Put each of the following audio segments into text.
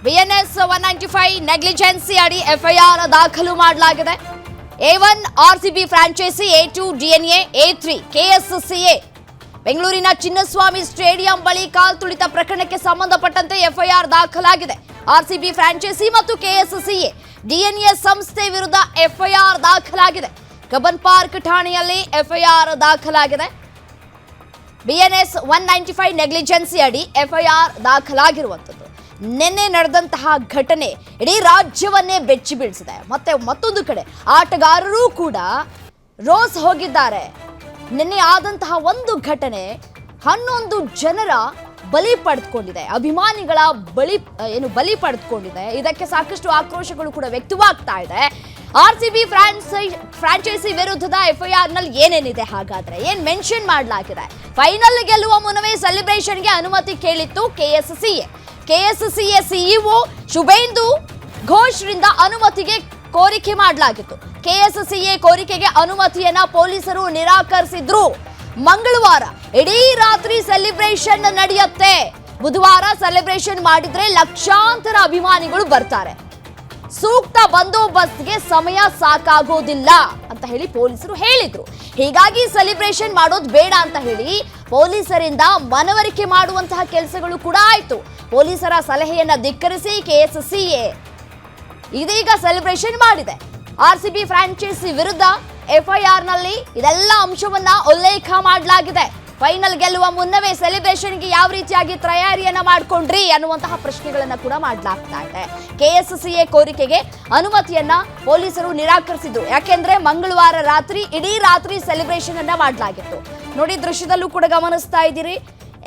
BNS 195 negligence ಅಡಿ FIR ದಾಖಲು ಮಾಡಲಾಗಿದೆ. A1 RCB franchise, A2 DNA, A3 KSCA. ಬೆಂಗಳೂರಿನ ಚಿನ್ನಸ್ವಾಮಿ ಸ್ಟೇಡಿಯಂ ಬಳಿ ಕಾಲ್ ತುಳಿತ ಪ್ರಕರಣಕ್ಕೆ ಸಂಬಂಧಪಟ್ಟಂತೆ ಎಫ್ಐಆರ್ ದಾಖಲಾಗಿದೆ. RCB ಫ್ರಾಂಚೈಸಿ ಮತ್ತು KSCA DNA ಸಂಸ್ಥೆ ವಿರುದ್ಧ ಎಫ್ಐಆರ್ ದಾಖಲಾಗಿದೆ. ಕಬ್ಬನ್ ಪಾರ್ಕ್ ಠಾಣೆಯಲ್ಲಿ ಎಫ್ಐಆರ್ ದಾಖಲಾಗಿದೆ. BNS 195 ನೆಗ್ಲಿಜೆನ್ಸಿ ಅಡಿ ಎಫ್ಐಆರ್ ದಾಖಲಾಗಿರುವಂಥದ್ದು. ನಿನ್ನೆ ನಡೆದಂತಹ ಘಟನೆ ಇಡೀ ರಾಜ್ಯವನ್ನೇ ಬೆಚ್ಚಿ ಬೀಳಿಸಿದೆ. ಮತ್ತೊಂದು ಕಡೆ ಆಟಗಾರರು ಕೂಡ ರೋಸ್ ಹೋಗಿದ್ದಾರೆ. ನಿನ್ನೆ ಆದಂತಹ ಒಂದು ಘಟನೆ 11 ಜನರ ಬಲಿ ಪಡೆದುಕೊಂಡಿದೆ, ಅಭಿಮಾನಿಗಳ ಬಲಿ ಪಡೆದುಕೊಂಡಿದೆ. ಇದಕ್ಕೆ ಸಾಕಷ್ಟು ಆಕ್ರೋಶಗಳು ಕೂಡ ವ್ಯಕ್ತವಾಗ್ತಾ ಇದೆ. RCB ಫ್ರಾಂಚೈಸಿ ವಿರುದ್ಧದ ಎಫ್ಐಆರ್ ನಲ್ಲಿ ಏನೇನಿದೆ, ಹಾಗಾದ್ರೆ ಏನ್ ಮೆನ್ಷನ್ ಮಾಡಲಾಗಿದೆ? ಫೈನಲ್ ಗೆಲ್ಲುವ ಮುನ್ನವೇ ಸೆಲೆಬ್ರೇಷನ್ಗೆ ಅನುಮತಿ ಕೇಳಿತ್ತು KSCA ಸಿಇಒ ಶುಭೇಂದು ಘೋಷ್ರಿಂದ ಅನುಮತಿಗೆ ಕೋರಿಕೆ ಮಾಡಲಾಗಿತ್ತು. KSCA ಕೋರಿಕೆಗೆ ಅನುಮತಿಯನ್ನ ಪೊಲೀಸರು ನಿರಾಕರಿಸಿದ್ರು. ಮಂಗಳವಾರ ಇಡೀ ರಾತ್ರಿ ಸೆಲೆಬ್ರೇಷನ್ ನಡೆಯುತ್ತೆ. ಬುಧವಾರ ಸೆಲೆಬ್ರೇಷನ್ ಮಾಡಿದ್ರೆ ಲಕ್ಷಾಂತರ ಅಭಿಮಾನಿಗಳು ಬರ್ತಾರೆ. ಸೂಕ್ತ ಬಂದೋಬಸ್ತ್ಗೆ ಸಮಯ ಸಾಕಾಗೋದಿಲ್ಲ ಅಂತ ಹೇಳಿ ಪೊಲೀಸರು ಹೇಳಿದ್ರು. ಹೀಗಾಗಿ ಸೆಲೆಬ್ರೇಷನ್ ಮಾಡೋದು ಬೇಡ ಅಂತ ಹೇಳಿ ಪೊಲೀಸರಿಂದ ಮನವರಿಕೆ ಮಾಡುವಂತಹ ಕೆಲಸಗಳು ಕೂಡ ಆಯ್ತು. ಪೊಲೀಸರ ಸಲಹೆಯನ್ನ ಧಿಕ್ಕರಿಸಿ KSCA ಇದೀಗ ಸೆಲೆಬ್ರೇಷನ್ ಮಾಡಿದೆ. RCB ಫ್ರಾಂಚೈಸಿ ವಿರುದ್ಧ ಎಫ್ಐಆರ್ ನಲ್ಲಿ ಇದೆಲ್ಲ ಅಂಶವನ್ನ ಉಲ್ಲೇಖ ಮಾಡಲಾಗಿದೆ. ಫೈನಲ್ ಗೆಲ್ಲುವ ಮುನ್ನವೇ ಸೆಲೆಬ್ರೇಷನ್ಗೆ ಯಾವ ರೀತಿಯಾಗಿ ತಯಾರಿಯನ್ನ ಮಾಡ್ಕೊಂಡ್ರಿ ಅನ್ನುವಂತಹ ಪ್ರಶ್ನೆಗಳನ್ನ ಕೂಡ ಮಾಡಲಾಗ್ತಾ ಇದೆ. KSCA ಕೋರಿಕೆಗೆ ಅನುಮತಿಯನ್ನ ಪೊಲೀಸರು ನಿರಾಕರಿಸಿದ್ರು. ಯಾಕೆಂದ್ರೆ ಮಂಗಳವಾರ ರಾತ್ರಿ ಇಡೀ ರಾತ್ರಿ ಸೆಲೆಬ್ರೇಷನ್ ಅನ್ನ ಮಾಡಲಾಗಿತ್ತು. ನೋಡಿ, ದೃಶ್ಯದಲ್ಲೂ ಕೂಡ ಗಮನಿಸ್ತಾ ಇದ್ದೀರಿ,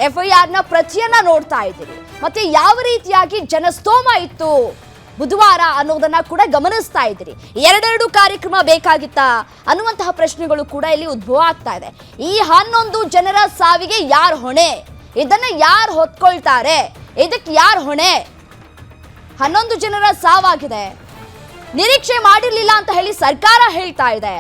ಎಫ್ಐಆರ್ ನ ಪ್ರತಿಯನ್ನ ನೋಡ್ತಾ ಇದ್ದೀರಿ. ಮತ್ತೆ ಯಾವ ರೀತಿಯಾಗಿ ಜನಸ್ತೋಮ ಇತ್ತು ಬುಧವಾರ ಅನ್ನೋದನ್ನ ಕೂಡ ಗಮನಿಸ್ತಾ ಇದ್ದೀರಿ. ಎರಡೆರಡು ಕಾರ್ಯಕ್ರಮ ಬೇಕಾಗಿತ್ತಾ ಅನ್ನುವಂತಹ ಪ್ರಶ್ನೆಗಳು ಕೂಡ ಇಲ್ಲಿ ಉದ್ಭವ ಆಗ್ತಾ ಇದೆ. ಈ 11 ಜನರ ಸಾವಿಗೆ ಯಾರು ಹೊಣೆ? ಇದನ್ನ ಯಾರು ಹೊತ್ಕೊಳ್ತಾರೆ? ಇದಕ್ಕೆ ಯಾರು ಹೊಣೆ? 11 ಜನರ ಸಾವಾಗಿದೆ, ನಿರೀಕ್ಷೆ ಮಾಡಿರ್ಲಿಲ್ಲ ಅಂತ ಹೇಳಿ ಸರ್ಕಾರ ಹೇಳ್ತಾ ಇದೆ.